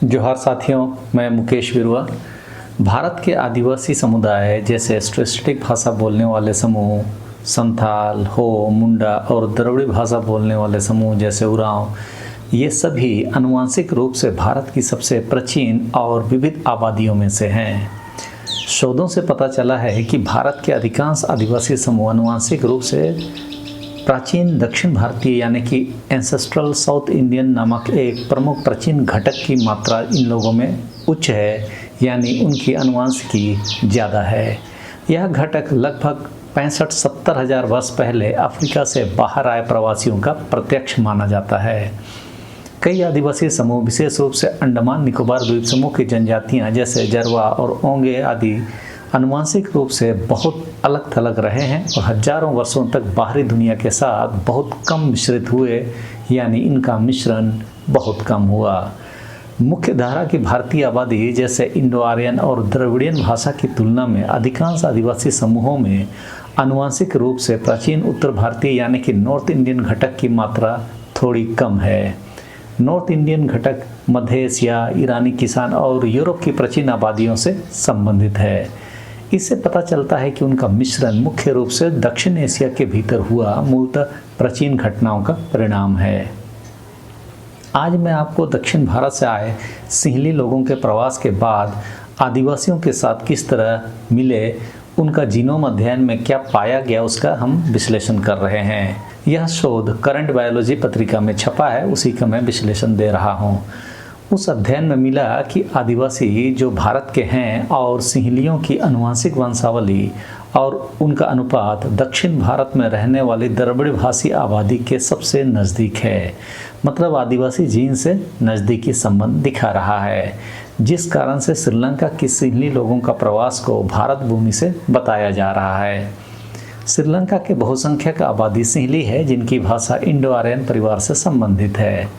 जोहार साथियों, मैं मुकेश बिरुआ। भारत के आदिवासी समुदाय जैसे स्ट्रेटिक भाषा बोलने वाले समूह संथाल, हो, मुंडा और द्रविड़ भाषा बोलने वाले समूह जैसे उरांव, ये सभी आनुवंशिक रूप से भारत की सबसे प्राचीन और विविध आबादियों में से हैं। शोधों से पता चला है कि भारत के अधिकांश आदिवासी समूह आनुवंशिक रूप से प्राचीन दक्षिण भारतीय यानी कि एंसेस्ट्रल साउथ इंडियन नामक एक प्रमुख प्राचीन घटक की मात्रा इन लोगों में उच्च है, यानी उनकी आनुवंशिकी ज़्यादा है। यह घटक लगभग 65-70 हज़ार वर्ष पहले अफ्रीका से बाहर आए प्रवासियों का प्रत्यक्ष माना जाता है। कई आदिवासी समूह, विशेष रूप से अंडमान निकोबार द्वीप समूह की जनजातियां जैसे जरवा और ओंगे आदि, आनुवंशिक रूप से बहुत अलग थलग रहे हैं और हजारों वर्षों तक बाहरी दुनिया के साथ बहुत कम मिश्रित हुए, यानी इनका मिश्रण बहुत कम हुआ। मुख्य धारा की भारतीय आबादी जैसे इंडो आर्यन और द्रविड़ियन भाषा की तुलना में अधिकांश आदिवासी समूहों में आनुवंशिक रूप से प्राचीन उत्तर भारतीय यानी कि नॉर्थ इंडियन घटक की मात्रा थोड़ी कम है। नॉर्थ इंडियन घटक मध्य एशिया, ईरानी किसान और यूरोप की प्राचीन आबादियों से संबंधित है। इससे पता चलता है कि उनका मिश्रण मुख्य रूप से दक्षिण एशिया के भीतर हुआ मूलतः प्राचीन घटनाओं का परिणाम है। आज मैं आपको दक्षिण भारत से आए सिंहली लोगों के प्रवास के बाद आदिवासियों के साथ किस तरह मिले, उनका जीनोम अध्ययन में क्या पाया गया, उसका हम विश्लेषण कर रहे हैं। यह शोध करंट बायोलॉजी पत्रिका में छपा है, उसी का मैं विश्लेषण दे रहा हूँ। उस अध्ययन में मिला कि आदिवासी जो भारत के हैं और सिंहलियों की आनुवंशिक वंशावली और उनका अनुपात दक्षिण भारत में रहने वाली द्रविड़ भाषी आबादी के सबसे नज़दीक है। मतलब आदिवासी जीन से नज़दीकी संबंध दिखा रहा है, जिस कारण से श्रीलंका की सिंहली लोगों का प्रवास को भारत भूमि से बताया जा रहा है। श्रीलंका के बहुसंख्यक आबादी सिंहली है, जिनकी भाषा इंडो आर्यन परिवार से संबंधित है।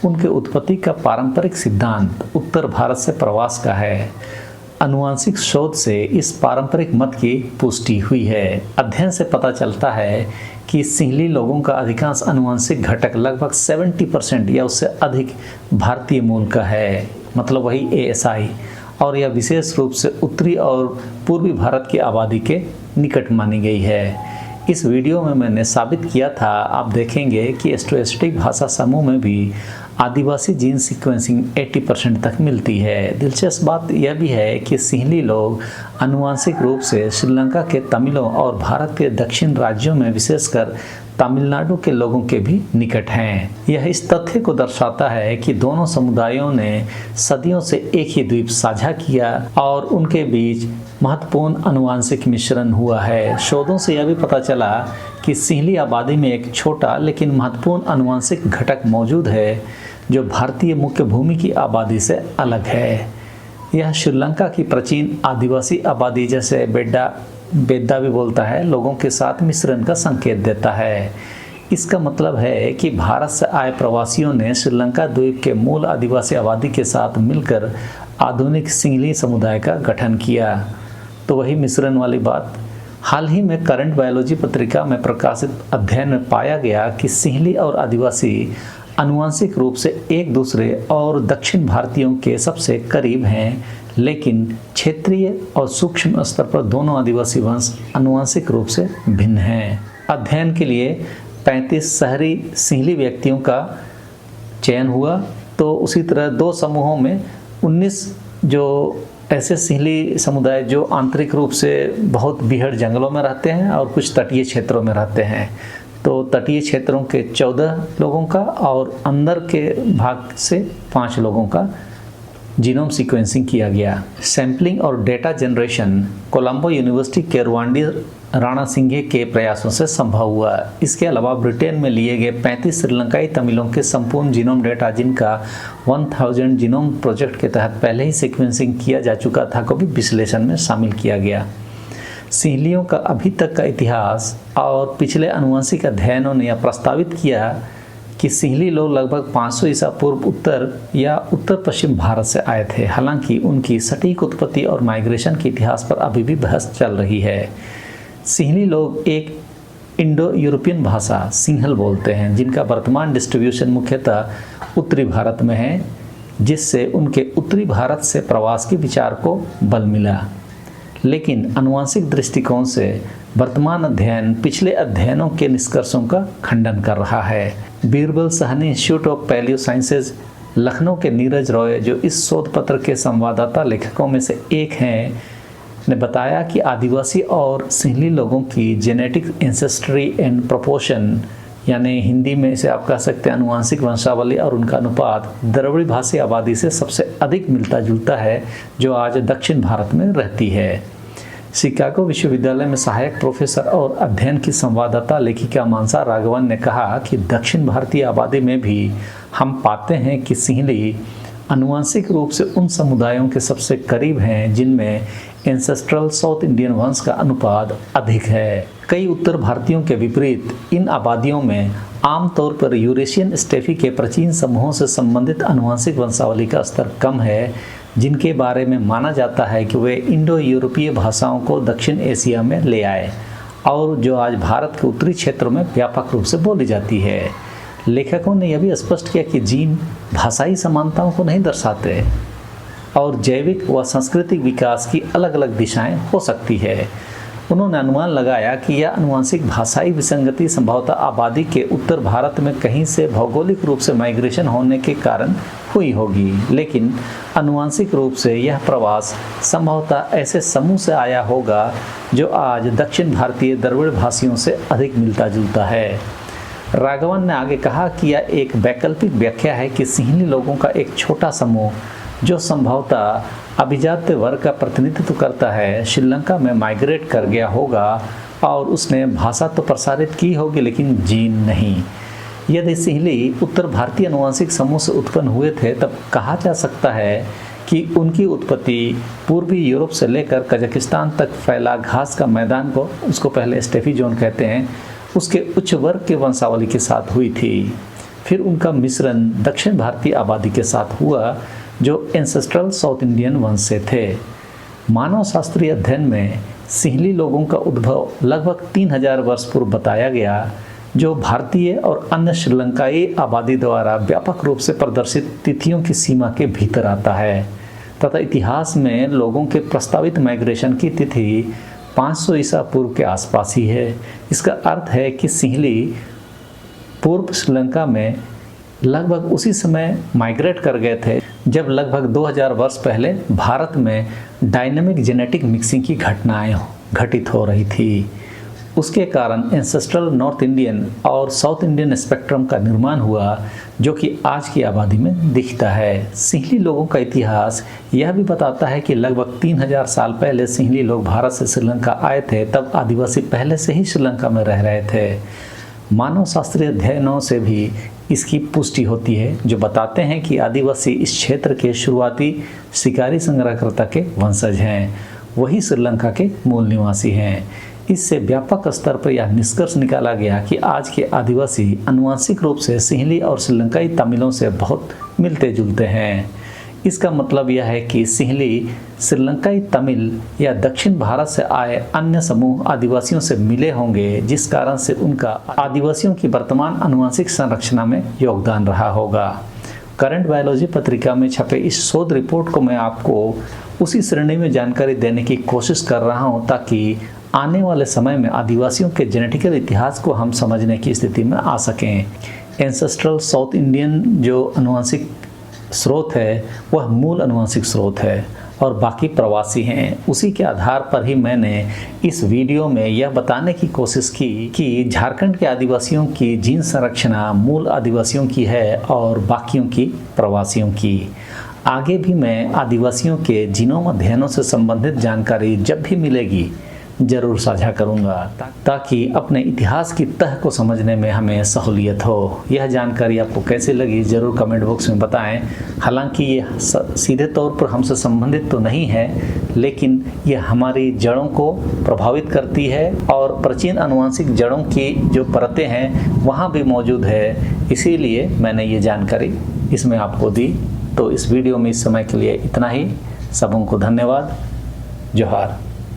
उनके उत्पत्ति का पारंपरिक सिद्धांत उत्तर भारत से प्रवास का है। आनुवंशिक शोध से इस पारंपरिक मत की पुष्टि हुई है। अध्ययन से पता चलता है कि सिंहली लोगों का अधिकांश आनुवंशिक घटक लगभग 70% या उससे अधिक भारतीय मूल का है, मतलब वही ASI, और यह विशेष रूप से उत्तरी और पूर्वी भारत की आबादी के निकट मानी गई है। इस वीडियो में मैंने साबित किया था, आप देखेंगे कि स्ट्रेटिक भाषा समूह में भी आदिवासी जीन सीक्वेंसिंग 80% तक मिलती है। दिलचस्प बात यह भी है कि सिंहली लोग आनुवंशिक रूप से श्रीलंका के तमिलों और भारत के दक्षिण राज्यों में विशेषकर तमिलनाडु के लोगों के भी निकट हैं। यह इस तथ्य को दर्शाता है कि दोनों समुदायों ने सदियों से एक ही द्वीप साझा किया और उनके बीच महत्वपूर्ण आनुवंशिक मिश्रण हुआ है। शोधों से यह भी पता चला कि सिंहली आबादी में एक छोटा लेकिन महत्वपूर्ण आनुवंशिक घटक मौजूद है, जो भारतीय मुख्य भूमि की आबादी से अलग है। यह श्रीलंका की प्राचीन आदिवासी आबादी जैसे बेद्दा भी बोलता है लोगों के साथ मिश्रण का संकेत देता है। इसका मतलब है कि भारत से आए प्रवासियों ने श्रीलंका द्वीप के मूल आदिवासी आबादी के साथ मिलकर आधुनिक सिंहली समुदाय का गठन किया। तो वही मिश्रण वाली बात। हाल ही में करंट बायोलॉजी पत्रिका में प्रकाशित अध्ययन में पाया गया कि सिंहली और आदिवासी आनुवंशिक रूप से एक दूसरे और दक्षिण भारतीयों के सबसे करीब हैं, लेकिन क्षेत्रीय और सूक्ष्म स्तर पर दोनों आदिवासी वंश आनुवंशिक रूप से भिन्न हैं। अध्ययन के लिए 35 शहरी सिंहली व्यक्तियों का चयन हुआ, तो उसी तरह दो समूहों में 19 जो ऐसे सिंहली समुदाय जो आंतरिक रूप से बहुत बीहड़ जंगलों में रहते हैं और कुछ तटीय क्षेत्रों में रहते हैं। तो तटीय क्षेत्रों के 14 लोगों का और अंदर के भाग से 5 लोगों का जीनोम सीक्वेंसिंग किया गया। सैंपलिंग और डेटा जनरेशन कोलंबो यूनिवर्सिटी के रुवांडी राणा सिंघे के प्रयासों से संभव हुआ। इसके अलावा ब्रिटेन में लिए गए 35 श्रीलंकाई तमिलों के संपूर्ण जीनोम डेटा, जिनका 1000 जीनोम प्रोजेक्ट के तहत पहले ही सीक्वेंसिंग किया जा चुका था, को भी विश्लेषण में शामिल किया गया। सिंहलियों का अभी तक का इतिहास और पिछले आनुवंशिक अध्ययनों ने यह प्रस्तावित किया कि सिंहली लोग लगभग 500 ईसा पूर्व उत्तर या उत्तर पश्चिम भारत से आए थे। हालांकि उनकी सटीक उत्पत्ति और माइग्रेशन के इतिहास पर अभी भी बहस चल रही है। सिंहली लोग एक इंडो यूरोपियन भाषा सिंहल बोलते हैं, जिनका वर्तमान डिस्ट्रीब्यूशन मुख्यतः उत्तरी भारत में है। जिससे उनके उत्तरी भारत से प्रवास के विचार को बल मिला। लेकिन आनुवंशिक दृष्टिकोण से वर्तमान अध्ययन पिछले अध्ययनों के निष्कर्षों का खंडन कर रहा है। Birbal Sahni Institute of Palaeosciences Lucknow के नीरज रॉय, जो इस शोध पत्र के संवाददाता लेखकों में से एक हैं, ने बताया कि आदिवासी और सिंहली लोगों की जेनेटिक एंसेस्ट्री एंड प्रोपोर्शन, यानी हिंदी में इसे आप कह सकते हैं अनुवांशिक वंशावली और उनका अनुपात, द्रविड़ भाषी आबादी से सबसे अधिक मिलता जुलता है जो आज दक्षिण भारत में रहती है। शिकागो विश्वविद्यालय में सहायक प्रोफेसर और अध्ययन की संवाददाता लेखिका मानसा राघवन ने कहा कि दक्षिण भारतीय आबादी में भी हम पाते हैं कि सिंहली आनुवंशिक रूप से उन समुदायों के सबसे करीब हैं जिनमें एंसेस्ट्रल साउथ इंडियन वंश का अनुपात अधिक है। कई उत्तर भारतीयों के विपरीत इन आबादियों में आमतौर पर यूरेशियन स्टेफी के प्राचीन समूहों से संबंधित आनुवंशिक वंशावली का स्तर कम है, जिनके बारे में माना जाता है कि वे इंडो यूरोपीय भाषाओं को दक्षिण एशिया में ले आए और जो आज भारत के उत्तरी क्षेत्रों में व्यापक रूप से बोली जाती है। लेखकों ने यह भी स्पष्ट किया कि जीन भाषाई समानताओं को नहीं दर्शाते और जैविक व सांस्कृतिक विकास की अलग अलग दिशाएं हो सकती है। उन्होंने अनुमान लगाया कि यह आनुवंशिक भाषाई विसंगति संभवतः आबादी के उत्तर भारत में कहीं से भौगोलिक रूप से माइग्रेशन होने के कारण हुई होगी, लेकिन आनुवंशिक रूप से यह प्रवास संभवतः ऐसे समूह से आया होगा जो आज दक्षिण भारतीय द्रविड़ भाषियों से अधिक मिलता जुलता है। राघवन ने आगे कहा कि यह एक वैकल्पिक व्याख्या है कि सिंहली लोगों का एक छोटा समूह जो संभवतः अभिजात वर्ग का प्रतिनिधित्व करता है, श्रीलंका में माइग्रेट कर गया होगा और उसने भाषा तो प्रसारित की होगी लेकिन जीन नहीं। यदि सिंहली उत्तर भारतीय आनुवंशिक समूह से उत्पन्न हुए थे तब कहा जा सकता है कि उनकी उत्पत्ति पूर्वी यूरोप से लेकर कजाकिस्तान तक फैला घास का मैदान को, उसको पहले स्टेफी जोन कहते हैं, उसके उच्च वर्ग के वंशावली के साथ हुई थी। फिर उनका मिश्रण दक्षिण भारतीय आबादी के साथ हुआ जो एंसेस्ट्रल साउथ इंडियन वंश से थे। मानव शास्त्रीय अध्ययन में सिंहली लोगों का उद्भव लगभग 3000 वर्ष पूर्व बताया गया, जो भारतीय और अन्य श्रीलंकाई आबादी द्वारा व्यापक रूप से प्रदर्शित तिथियों की सीमा के भीतर आता है तथा इतिहास में लोगों के प्रस्तावित माइग्रेशन की तिथि 500 ईसा पूर्व के आसपास ही है। इसका अर्थ है कि सिंहली पूर्व श्रीलंका में लगभग उसी समय माइग्रेट कर गए थे जब लगभग 2000 वर्ष पहले भारत में डायनामिक जेनेटिक मिक्सिंग की घटनाएं घटित हो रही थी। उसके कारण एंसेस्ट्रल नॉर्थ इंडियन और साउथ इंडियन स्पेक्ट्रम का निर्माण हुआ जो कि आज की आबादी में दिखता है। सिंहली लोगों का इतिहास यह भी बताता है कि लगभग 3000 साल पहले सिंहली लोग भारत से श्रीलंका आए थे, तब आदिवासी पहले से ही श्रीलंका में रह रहे थे। मानव शास्त्रीय अध्ययनों से भी इसकी पुष्टि होती है जो बताते हैं कि आदिवासी इस क्षेत्र के शुरुआती शिकारी संग्रहकर्ता के वंशज हैं, वही श्रीलंका के मूल निवासी हैं। इससे व्यापक स्तर पर यह निष्कर्ष निकाला गया कि आज के आदिवासी आनुवंशिक रूप से सिंहली और श्रीलंकाई तमिलों से बहुत मिलते जुलते हैं। इसका मतलब यह है कि सिंहली श्रीलंकाई तमिल या दक्षिण भारत से आए अन्य समूह आदिवासियों से मिले होंगे, जिस कारण से उनका आदिवासियों की वर्तमान आनुवंशिक संरचना में योगदान रहा होगा। करंट बायोलॉजी पत्रिका में छपे इस शोध रिपोर्ट को मैं आपको उसी श्रेणी में जानकारी देने की कोशिश कर रहा हूं ताकि आने वाले समय में आदिवासियों के जेनेटिकल इतिहास को हम समझने की स्थिति में आ सकें। एंसेस्ट्रल साउथ इंडियन जो आनुवंशिक स्रोत है वह मूल आनुवंशिक स्रोत है और बाकी प्रवासी हैं। उसी के आधार पर ही मैंने इस वीडियो में यह बताने की कोशिश की कि झारखंड के आदिवासियों की जीन संरचना मूल आदिवासियों की है और बाकियों की प्रवासियों की। आगे भी मैं आदिवासियों के जीनोम अध्ययनों से संबंधित जानकारी जब भी मिलेगी जरूर साझा करूंगा ताकि अपने इतिहास की तह को समझने में हमें सहूलियत हो। यह जानकारी आपको कैसे लगी जरूर कमेंट बॉक्स में बताएं। हालांकि ये सीधे तौर पर हमसे संबंधित तो नहीं है, लेकिन यह हमारी जड़ों को प्रभावित करती है और प्राचीन आनुवंशिक जड़ों की जो परतें हैं वहाँ भी मौजूद है, इसीलिए मैंने ये जानकारी इसमें आपको दी। तो इस वीडियो में इस समय के लिए इतना ही। सबों को धन्यवाद। जोहार।